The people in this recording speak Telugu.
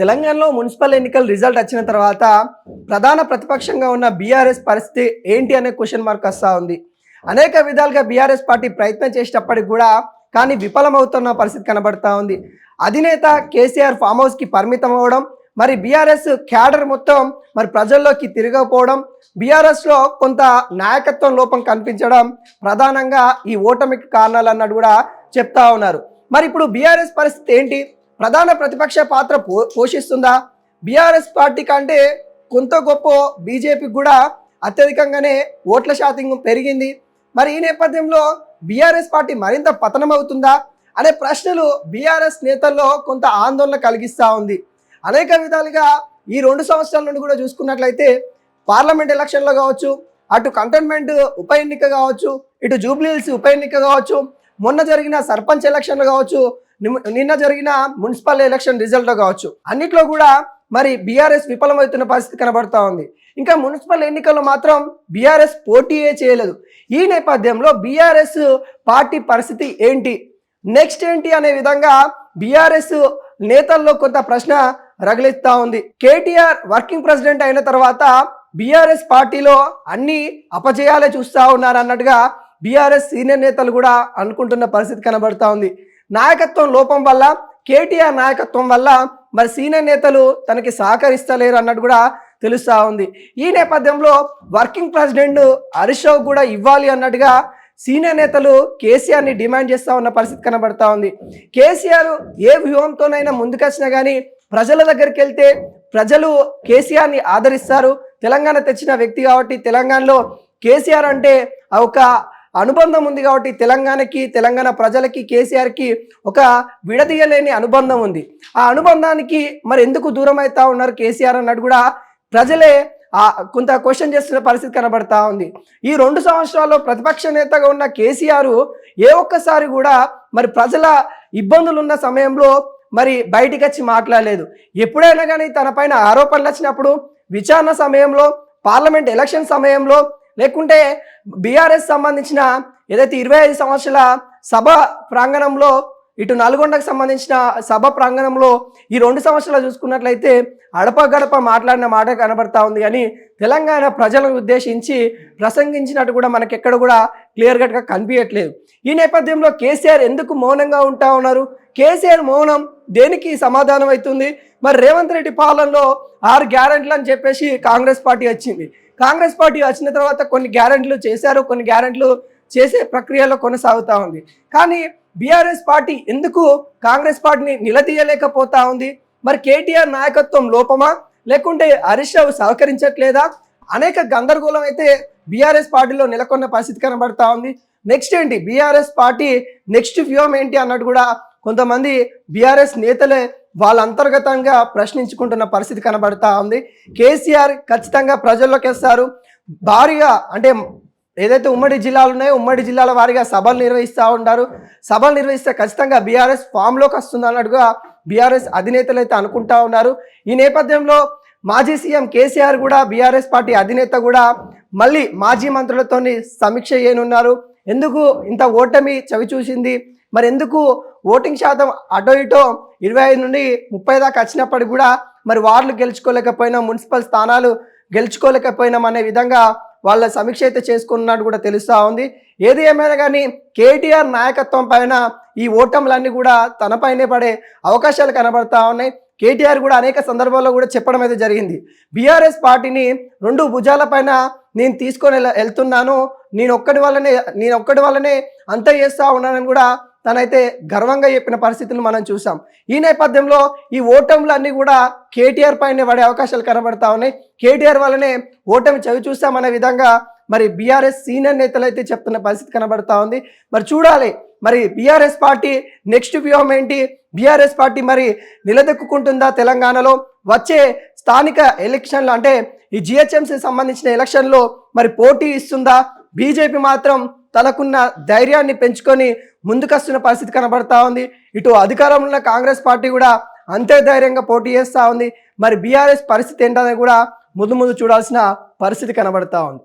తెలంగాణలో మున్సిపల్ ఎన్నికల రిజల్ట్ వచ్చిన తర్వాత ప్రధాన ప్రతిపక్షంగా ఉన్న బీఆర్ఎస్ పరిస్థితి ఏంటి అనే క్వశ్చన్ మార్క్ వస్తూ ఉంది. అనేక విధాలుగా బీఆర్ఎస్ పార్టీ ప్రయత్నం చేసేటప్పటికి కూడా కానీ విఫలమవుతున్న పరిస్థితి కనబడతా ఉంది. అధినేత కేసీఆర్ ఫామ్ హౌస్కి పరిమితం అవ్వడం, మరి బీఆర్ఎస్ క్యాడర్ మొత్తం మరి ప్రజల్లోకి తిరగకపోవడం, బీఆర్ఎస్లో కొంత నాయకత్వం లోపం కనిపించడం ప్రధానంగా ఈ ఓటమికి కారణాలు అన్నట్టు కూడా చెప్తా ఉన్నారు. మరి ఇప్పుడు బీఆర్ఎస్ పరిస్థితి ఏంటి? ప్రధాన ప్రతిపక్ష పాత్ర పోషిస్తుందా? బీఆర్ఎస్ పార్టీ కంటే కొంత గొప్ప బీజేపీకి కూడా అత్యధికంగానే ఓట్ల శాతం పెరిగింది. మరి ఈ నేపథ్యంలో బీఆర్ఎస్ పార్టీ మరింత పతనం అవుతుందా అనే ప్రశ్నలు బీఆర్ఎస్ నేతల్లో కొంత ఆందోళన కలిగిస్తూ ఉంది. అనేక విధాలుగా ఈ 2 సంవత్సరాల నుండి కూడా చూసుకున్నట్లయితే పార్లమెంట్ ఎలక్షన్లో కావచ్చు, అటు కంటోన్మెంట్ ఉప ఎన్నిక కావచ్చు, ఇటు జూబ్లీహిల్స్ ఉప ఎన్నిక కావచ్చు, మొన్న జరిగిన సర్పంచ్ ఎలక్షన్లు కావచ్చు, నిన్న జరిగిన మున్సిపల్ ఎలక్షన్ రిజల్ట్ కావచ్చు, అన్నిట్లో కూడా మరి బీఆర్ఎస్ విఫలమవుతున్న పరిస్థితి కనబడతా ఉంది. ఇంకా మున్సిపల్ ఎన్నికల్లో మాత్రం బీఆర్ఎస్ పోటీయే చేయలేదు. ఈ నేపథ్యంలో బీఆర్ఎస్ పార్టీ పరిస్థితి ఏంటి, నెక్స్ట్ ఏంటి అనే విధంగా బీఆర్ఎస్ నేతల్లో కొంత ప్రశ్న రగిలిస్తూ ఉంది. కేటీఆర్ వర్కింగ్ ప్రెసిడెంట్ అయిన తర్వాత బీఆర్ఎస్ పార్టీలో అన్ని అపజయాలే చూస్తూ ఉన్నారు అన్నట్టుగా బీఆర్ఎస్ సీనియర్ నేతలు కూడా అనుకుంటున్న పరిస్థితి కనబడతా ఉంది. నాయకత్వం లోపం వల్ల, కేటీఆర్ నాయకత్వం వల్ల మరి సీనియర్ నేతలు తనకి సహకరిస్తలేరు అన్నట్టు కూడా తెలుస్తూ ఉంది. ఈ నేపథ్యంలో వర్కింగ్ ప్రెసిడెంట్ హరీష్ రావు కూడా ఇవ్వాలి అన్నట్టుగా సీనియర్ నేతలు కేసీఆర్ని డిమాండ్ చేస్తూ ఉన్న పరిస్థితి కనబడతా ఉంది. కేసీఆర్ ఏ వ్యూహంతోనైనా ముందుకొచ్చినా కానీ ప్రజల దగ్గరికి వెళ్తే ప్రజలు కేసీఆర్ని ఆదరిస్తారు. తెలంగాణ తెచ్చిన వ్యక్తి కాబట్టి, తెలంగాణలో కేసీఆర్ అంటే ఒక అనుబంధం ఉంది కాబట్టి తెలంగాణకి, తెలంగాణ ప్రజలకి కేసీఆర్కి ఒక విడదీయలేని అనుబంధం ఉంది. ఆ అనుబంధానికి మరి ఎందుకు దూరం అవుతా ఉన్నారు కేసీఆర్ అన్నట్టు కూడా ప్రజలే కొంత క్వశ్చన్ చేస్తున్న పరిస్థితి కనబడతా ఉంది. ఈ 2 సంవత్సరాల్లో ప్రతిపక్ష నేతగా ఉన్న కేసీఆర్ ఏ ఒక్కసారి కూడా మరి ప్రజల ఇబ్బందులు ఉన్న సమయంలో మరి బయటికి వచ్చి మాట్లాడలేదు. ఎప్పుడైనా కానీ తన పైన ఆరోపణలు వచ్చినప్పుడు విచారణ సమయంలో, పార్లమెంట్ ఎలక్షన్ సమయంలో, లేకుంటే బీఆర్ఎస్ సంబంధించిన ఏదైతే 25 సంవత్సరాల సభ ప్రాంగణంలో, ఇటు నల్గొండకు సంబంధించిన సభ ప్రాంగణంలో ఈ 2 సంవత్సరాలు చూసుకున్నట్లయితే అడప గడప మాట్లాడిన మాట కనబడతా ఉంది. కానీ తెలంగాణ ప్రజలను ఉద్దేశించి ప్రసంగించినట్టు కూడా మనకి ఎక్కడ కూడా క్లియర్ కట్గా కనిపించట్లేదు. ఈ నేపథ్యంలో కేసీఆర్ ఎందుకు మౌనంగా ఉంటా ఉన్నారు? కేసీఆర్ మౌనం దేనికి సమాధానం అవుతుంది? మరి రేవంత్ రెడ్డి పాలనలో 6 గ్యారెంటీలు అని చెప్పేసి కాంగ్రెస్ పార్టీ వచ్చింది. కాంగ్రెస్ పార్టీ వచ్చిన తర్వాత కొన్ని గ్యారెంటీలు చేశారు, కొన్ని గ్యారెంటీలు చేసే ప్రక్రియలో కొనసాగుతూ ఉంది. కానీ బీఆర్ఎస్ పార్టీ ఎందుకు కాంగ్రెస్ పార్టీని నిలదీయలేకపోతా ఉంది? మరి కేటీఆర్ నాయకత్వం లోపమా, లేకుంటే హరీష్ రావు సహకరించట్లేదా? అనేక గందరగోళం అయితే బీఆర్ఎస్ పార్టీలో నెలకొన్న పరిస్థితి కనబడతా ఉంది. నెక్స్ట్ ఏంటి బీఆర్ఎస్ పార్టీ నెక్స్ట్ వ్యూహం ఏంటి అన్నట్టు కూడా కొంతమంది బీఆర్ఎస్ నేతలే వాళ్ళ అంతర్గతంగా ప్రశ్నించుకుంటున్న పరిస్థితి కనబడతా ఉంది. కేసీఆర్ ఖచ్చితంగా ప్రజల్లోకి వస్తారు. భారీగా అంటే ఏదైతే ఉమ్మడి జిల్లాలు ఉన్నాయో ఉమ్మడి జిల్లాల వారిగా సభలు నిర్వహిస్తూ ఉంటారు. సభలు నిర్వహిస్తే ఖచ్చితంగా బీఆర్ఎస్ ఫామ్లోకి వస్తుంది అన్నట్టుగా బీఆర్ఎస్ అధినేతలు అయితే అనుకుంటా ఉన్నారు. ఈ నేపథ్యంలో మాజీ సీఎం కేసీఆర్ కూడా బీఆర్ఎస్ పార్టీ అధినేత కూడా మళ్ళీ మాజీ మంత్రులతో సమీక్ష చేయనున్నారు. ఎందుకు ఇంత ఓటమి చవి చూసింది, మరి ఎందుకు ఓటింగ్ శాతం అటో ఇటో 25 నుండి 30 దాకా వచ్చినప్పటికి కూడా మరి వార్డులు గెలుచుకోలేకపోయినా, మున్సిపల్ స్థానాలు గెలుచుకోలేకపోయినాం అనే విధంగా వాళ్ళ సమీక్ష అయితే చేసుకున్నట్టు కూడా తెలుస్తూ ఉంది. ఏది ఏమైనా కానీ కేటీఆర్ నాయకత్వం పైన ఈ ఓటములన్నీ కూడా తనపైనే పడే అవకాశాలు కనబడతా ఉన్నాయి. కేటీఆర్ కూడా అనేక సందర్భాల్లో కూడా చెప్పడం అయితే జరిగింది. బీఆర్ఎస్ పార్టీని 2 భుజాల పైన నేను తీసుకొని వెళ్తున్నాను, నేను ఒక్కడి వల్లనే అంత చేస్తూ ఉన్నానని కూడా తనైతే గర్వంగా చెప్పిన పరిస్థితులు మనం చూసాం. ఈ నేపథ్యంలో ఈ ఓటములన్నీ కూడా కేటీఆర్ పైన పడే అవకాశాలు కనబడతా ఉన్నాయి. కేటీఆర్ వల్లనే ఓటమి చవి చూస్తామనే విధంగా మరి బీఆర్ఎస్ సీనియర్ నేతలు అయితే చెప్తున్న పరిస్థితి కనబడతా ఉంది. మరి చూడాలి మరి బీఆర్ఎస్ పార్టీ నెక్స్ట్ వ్యూహం ఏంటి? బీఆర్ఎస్ పార్టీ మరి నిలదొక్కుంటుందా? తెలంగాణలో వచ్చే స్థానిక ఎలక్షన్లు అంటే ఈ జిహెచ్ఎంసీ సంబంధించిన ఎలక్షన్లో మరి పోటీ ఇస్తుందా? బీజేపీ మాత్రం తనకున్న ధైర్యాన్ని పెంచుకొని ముందుకొస్తున్న పరిస్థితి కనబడతా ఉంది. ఇటు అధికారంలో ఉన్న కాంగ్రెస్ పార్టీ కూడా అంతే ధైర్యంగా పోటీ చేస్తూ ఉంది. మరి బీఆర్ఎస్ పరిస్థితి ఏంటనేది కూడా ముందు చూడాల్సిన పరిస్థితి కనబడతా ఉంది.